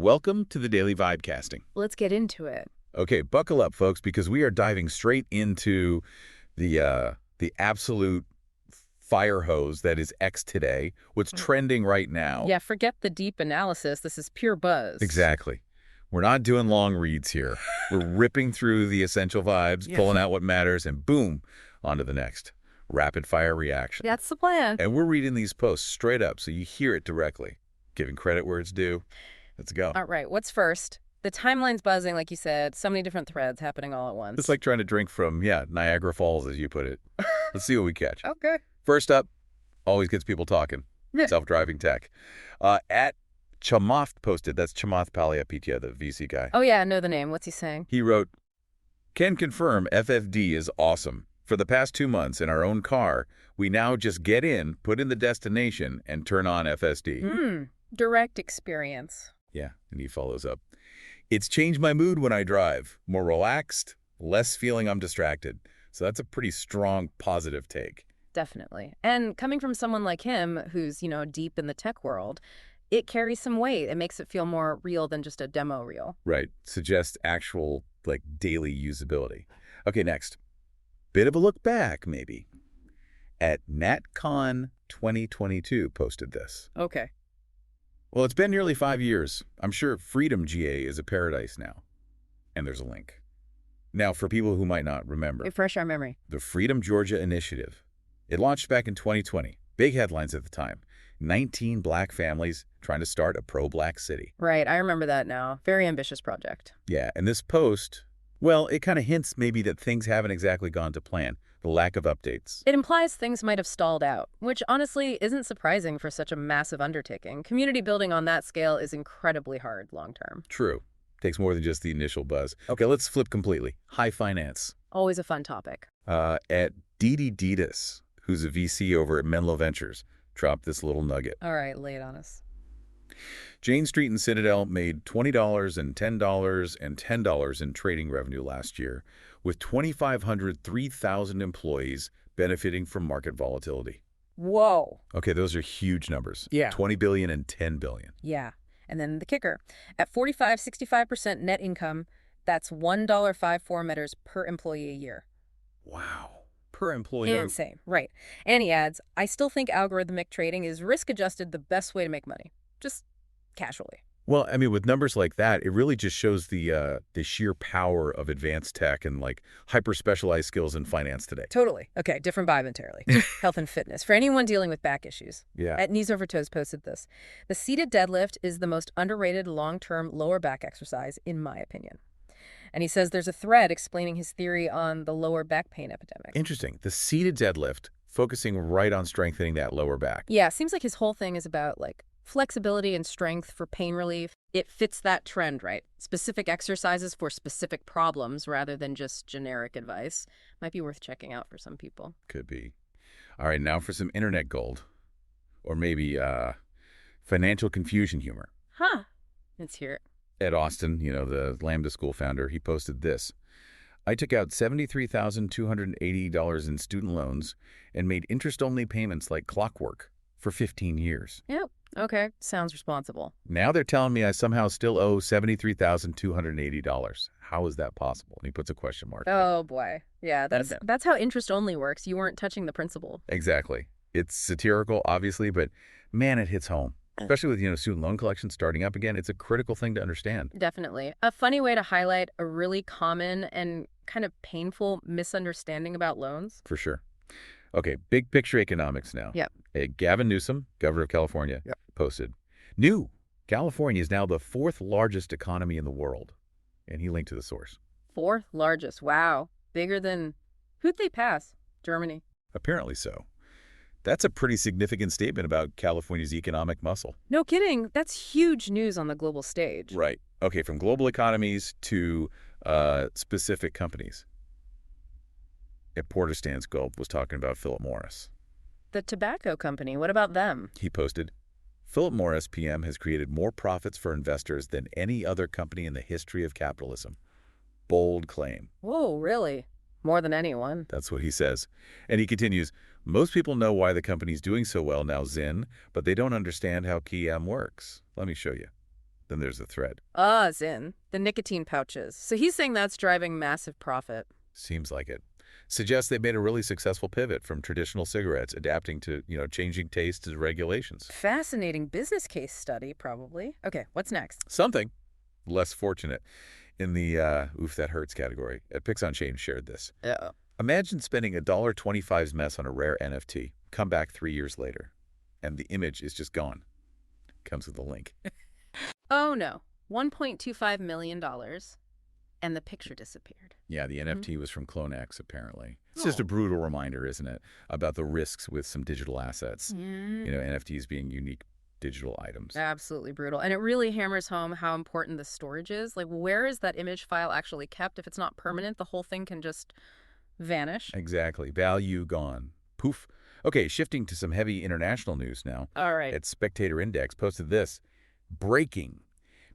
Welcome to the Daily Vibecasting. Let's get into it. Okay, buckle up, folks, because we are diving straight into the absolute fire hose that is X today, what's trending right now. Yeah, forget the deep analysis. This is pure buzz. Exactly. We're not doing long reads here. We're ripping through the essential vibes, pulling out what matters, and boom, on to the next. Rapid fire reaction. That's the plan. And we're reading these posts straight up so you hear it directly, giving credit where it's due. Let's go. All right, what's first? The timeline's buzzing, like you said. So many different threads happening all at once. It's like trying to drink from, Niagara Falls, as you put it. Let's see what we catch. Okay. First up, always gets people talking. Self-driving tech. At Chamath posted, that's Chamath Palihapitiya, the VC guy. Oh, yeah, I know the name. What's he saying? He wrote, "Can confirm FFD is awesome. For the past 2 months in our own car, we now just get in, put in the destination, and turn on FSD. Direct experience. Yeah, and he follows up. It's changed my mood when I drive. More relaxed, less feeling I'm distracted. So that's a pretty strong positive take. Definitely. And coming from someone like him who's, deep in the tech world, it carries some weight. It makes it feel more real than just a demo reel. Right. Suggests actual, daily usability. Okay, next. Bit of a look back, maybe. At NatCon 2022 posted this. Okay. Well, it's been nearly 5 years. I'm sure Freedom GA is a paradise now. And there's a link. Now, for people who might not remember, Refresh our memory. the Freedom Georgia Initiative. It launched back in 2020. Big headlines at the time. 19 black families trying to start a pro-black city. Right, I remember that now. Very ambitious project. Yeah, and this post, well, it kind of hints maybe that things haven't exactly gone to plan. The lack of updates. It implies things might have stalled out, which honestly isn't surprising for such a massive undertaking. Community building on that scale is incredibly hard long-term. True. Takes more than just the initial buzz. Okay, let's flip completely. High finance. Always a fun topic. At Didi Ditas, who's a VC over at Menlo Ventures, dropped this little nugget. All right, lay it on us. Jane Street and Citadel made $20 and $10 and $10 in trading revenue last year, with 2,500, 3,000 employees benefiting from market volatility. Whoa. Okay, those are huge numbers. Yeah. 20 billion and 10 billion. Yeah. And then the kicker. At 65% net income, that's $1.54 meters per employee a year. Wow. Per employee. Insane. Right. And he adds, I still think algorithmic trading is risk-adjusted the best way to make money. Just casually. Well, I mean, with numbers like that, it really just shows the sheer power of advanced tech and hyper-specialized skills in finance today. Totally. Okay, different vibe entirely. Health and fitness. For anyone dealing with back issues. Yeah. At Knees Over Toes posted this. The seated deadlift is the most underrated long-term lower back exercise, in my opinion. And he says there's a thread explaining his theory on the lower back pain epidemic. Interesting. The seated deadlift, focusing right on strengthening that lower back. Yeah, seems like his whole thing is about flexibility and strength for pain relief. It fits that trend, right? Specific exercises for specific problems rather than just generic advice. Might be worth checking out for some people. Could be. All right, now for some internet gold. Or maybe financial confusion humor. Huh. Let's hear it. Ed Austin, the Lambda School founder, he posted this. I took out $73,280 in student loans and made interest-only payments like clockwork for 15 years. Yep. Okay. Sounds responsible. Now they're telling me I somehow still owe $73,280. How is that possible? And he puts a question mark. Oh, boy. Yeah, that's how interest only works. You weren't touching the principal. Exactly. It's satirical, obviously, but man, it hits home. Especially with, student loan collections starting up again. It's a critical thing to understand. Definitely. A funny way to highlight a really common and kind of painful misunderstanding about loans. For sure. Okay, big picture economics now. Yep. Gavin Newsom, governor of California, posted, California is now the 4th largest economy in the world. And he linked to the source. 4th largest. Wow. Bigger than... Who'd they pass? Germany. Apparently so. That's a pretty significant statement about California's economic muscle. No kidding. That's huge news on the global stage. Right. Okay, from global economies to specific companies. At Porter Stans Gulp was talking about Philip Morris. The tobacco company, what about them? He posted, Philip Morris PM has created more profits for investors than any other company in the history of capitalism. Bold claim. Whoa, really? More than anyone. That's what he says. And he continues, most people know why the company's doing so well now, Zinn, but they don't understand how KM works. Let me show you. Then there's the thread. Zin. The nicotine pouches. So he's saying that's driving massive profit. Seems like it. Suggests they made a really successful pivot from traditional cigarettes, adapting to, changing tastes and regulations. Fascinating business case study, probably. Okay, what's next? Something less fortunate in the oof, that hurts category. Pix on Chain shared this. Uh-oh. Imagine spending $1.25's mess on a rare NFT, come back 3 years later, and the image is just gone. Comes with a link. Oh, no. $1.25 million. And the picture disappeared. Yeah, the NFT was from CloneX, apparently. It's just a brutal reminder, isn't it, about the risks with some digital assets. NFTs being unique digital items. Absolutely brutal. And it really hammers home how important the storage is. Like, where is that image file actually kept? If it's not permanent, the whole thing can just vanish. Exactly. Value gone. Poof. Okay, shifting to some heavy international news now. All right. At Spectator Index posted this. Breaking.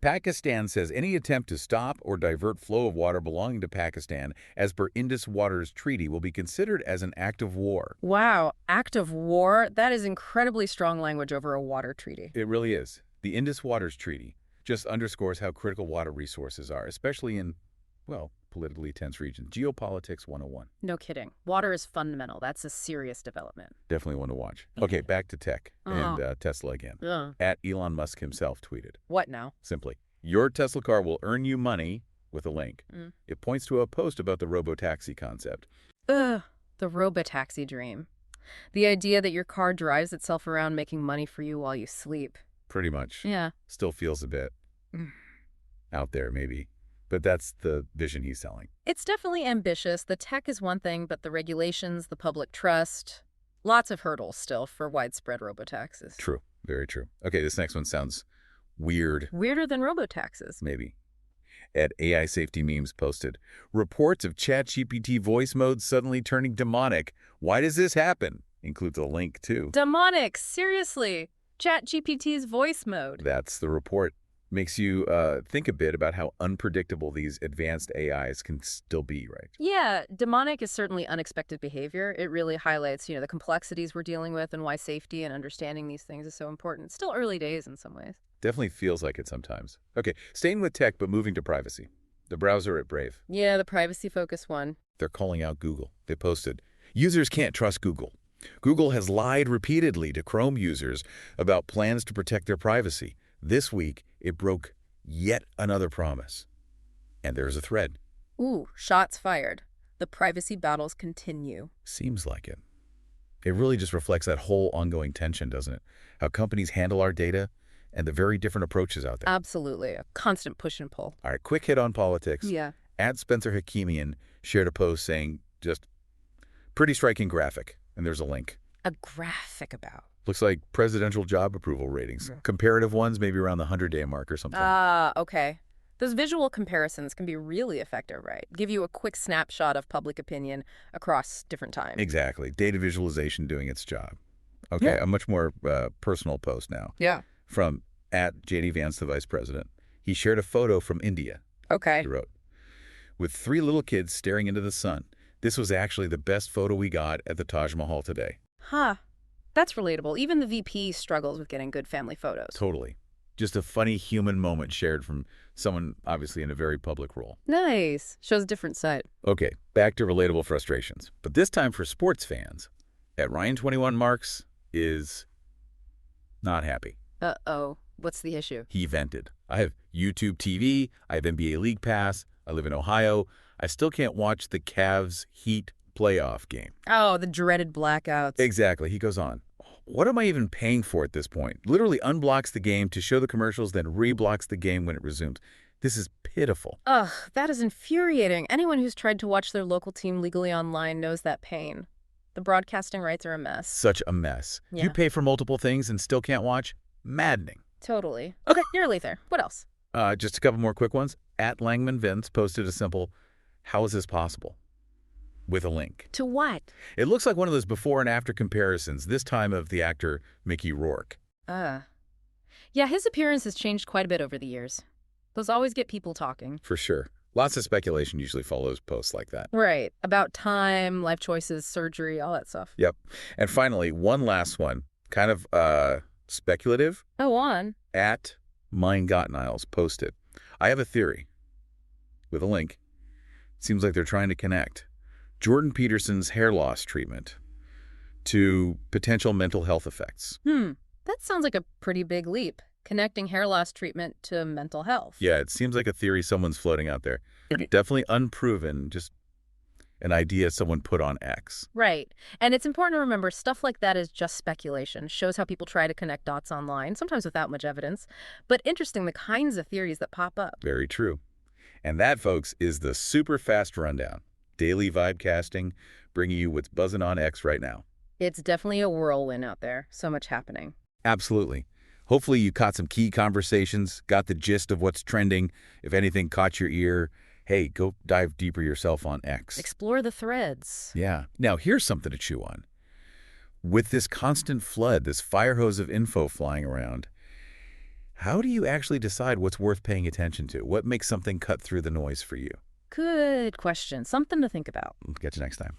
Pakistan says any attempt to stop or divert flow of water belonging to Pakistan as per Indus Waters Treaty will be considered as an act of war. Wow, act of war? That is incredibly strong language over a water treaty. It really is. The Indus Waters Treaty just underscores how critical water resources are, especially in, politically tense regions. Geopolitics 101. No kidding. Water is fundamental. That's a serious development. Definitely one to watch. Okay, back to tech and Tesla again. At Elon Musk himself tweeted. What now? Simply, your Tesla car will earn you money with a link. It points to a post about the robotaxi concept. The robotaxi dream. The idea that your car drives itself around making money for you while you sleep. Pretty much. Yeah. Still feels a bit out there, maybe. But that's the vision he's selling. It's definitely ambitious. The tech is one thing, but the regulations, the public trust, lots of hurdles still for widespread robotaxis. True. Very true. Okay, this next one sounds weird. Weirder than robotaxis. Maybe. At AI Safety Memes posted, reports of ChatGPT voice mode suddenly turning demonic. Why does this happen? Includes a link, too. Demonic? Seriously? ChatGPT's voice mode. That's the report. Makes you think a bit about how unpredictable these advanced AIs can still be, right? Yeah, demonic is certainly unexpected behavior. It really highlights, the complexities we're dealing with and why safety and understanding these things is so important. It's still early days in some ways. Definitely feels like it sometimes. Okay, staying with tech but moving to privacy. The browser at Brave. Yeah, the privacy-focused one. They're calling out Google. They posted, users can't trust Google. Google has lied repeatedly to Chrome users about plans to protect their privacy. This week, it broke yet another promise. And there's a thread. Ooh, shots fired. The privacy battles continue. Seems like it. It really just reflects that whole ongoing tension, doesn't it? How companies handle our data and the very different approaches out there. Absolutely. A constant push and pull. All right, quick hit on politics. Yeah. At Spencer Hakimian shared a post saying just pretty striking graphic. And there's a link. A graphic about? Looks like presidential job approval ratings. Comparative ones, maybe around the 100-day mark or something. Okay. Those visual comparisons can be really effective, right? Give you a quick snapshot of public opinion across different times. Exactly. Data visualization doing its job. Okay, a much more personal post now. Yeah. From at J.D. Vance, the vice president. He shared a photo from India. Okay. He wrote, with 3 little kids staring into the sun. This was actually the best photo we got at the Taj Mahal today. Huh. That's relatable. Even the VP struggles with getting good family photos. Totally. Just a funny human moment shared from someone obviously in a very public role. Nice. Shows a different side. Okay, back to relatable frustrations. But this time for sports fans. At Ryan21 Marks is not happy. Uh-oh. What's the issue? He vented. I have YouTube TV. I have NBA League Pass. I live in Ohio. I still can't watch the Cavs Heat playoff game. Oh, the dreaded blackouts. Exactly. He goes on. What am I even paying for at this point? Literally unblocks the game to show the commercials, then reblocks the game when it resumes. This is pitiful. Ugh, that is infuriating. Anyone who's tried to watch their local team legally online knows that pain. The broadcasting rights are a mess. Such a mess. Yeah. You pay for multiple things and still can't watch? Maddening. Totally. Okay. Nearly there. What else? Just a couple more quick ones. At Langman Vince posted a simple, how is this possible? With a link. To what? It looks like one of those before and after comparisons, this time of the actor Mickey Rourke. Yeah, his appearance has changed quite a bit over the years. Those always get people talking. For sure. Lots of speculation usually follows posts like that. Right. About time, life choices, surgery, all that stuff. Yep. And finally, one last one. Kind of speculative. Go on. At Mine got Niles posted. I have a theory with a link. Seems like they're trying to connect Jordan Peterson's hair loss treatment to potential mental health effects. That sounds like a pretty big leap, connecting hair loss treatment to mental health. Yeah, it seems like a theory someone's floating out there. Definitely unproven, just an idea someone put on X. Right. And it's important to remember stuff like that is just speculation. Shows how people try to connect dots online, sometimes without much evidence. But interesting, the kinds of theories that pop up. Very true. And that, folks, is the super fast rundown. Daily vibe casting, bringing you what's buzzing on X right now. It's definitely a whirlwind out there. So much happening. Absolutely. Hopefully you caught some key conversations, got the gist of what's trending. If anything caught your ear, hey, go dive deeper yourself on X. Explore the threads. Yeah. Now, here's something to chew on. With this constant flood, this fire hose of info flying around, how do you actually decide what's worth paying attention to? What makes something cut through the noise for you? Good question. Something to think about. Catch you next time.